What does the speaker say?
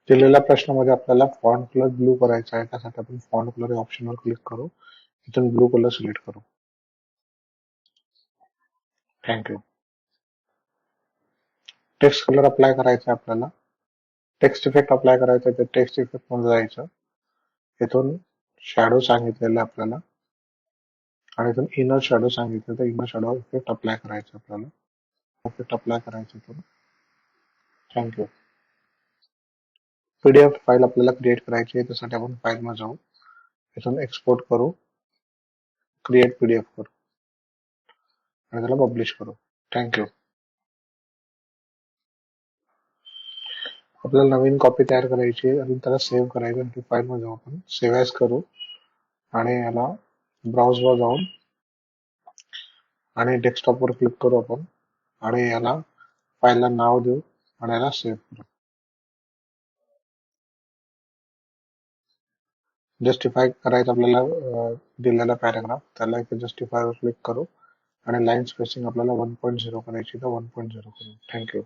दिलेल्या प्रश्नामध्ये आपल्याला फॉन्ट कलर ब्लू करायचा आहे. त्यासाठी आपण फॉन्ट कलर या ऑप्शनवर क्लिक करू. इथून ब्लू कलर सिलेक्ट करू. थँक्यू. टेक्स्ट कलर अप्लाय करायचा आहे आपल्याला. टेक्स्ट इफेक्ट अप्लाय करायचा आहे. टेक्स्ट इफेक्ट मध्ये जायचं. इथून शॅडो सांगितलेलं आहे आपल्याला आणि इथून इनर शॅडो सांगितलं तर इनर शॅडो इफेक्ट अप्लाय करायचं आपल्याला. इफेक्ट अप्लाय करायचं इथून. थँक्यू. पीडीएफ फाईल आपल्याला क्रिएट करायची आहे. त्यासाठी आपण फाईल मध्ये जाऊ. इथून एक्सपोर्ट करू. क्रिएट पीडीएफ करू आणि त्याला पब्लिश करू. थँक्यू. आपल्याला नवीन कॉपी तयार करायची आहे आणि त्याला सेव्ह करायचं आणि फाईल मध्ये जाऊ आपण सेव्ह ॲज करू आणि याला ब्राउज वर जाऊन आणि डेस्कटॉप वर क्लिक करू आपण आणि याला फाईलला नाव देऊ आणि याला सेव्ह करू. जस्टिफाय करायचं आपल्याला दिलेला पॅराग्राफ त्याला इथे जस्टिफाय वर क्लिक करू आणि लाईन स्पेसिंग आपल्याला 1.0 करायची तर 1.0 करू. थँक्यू.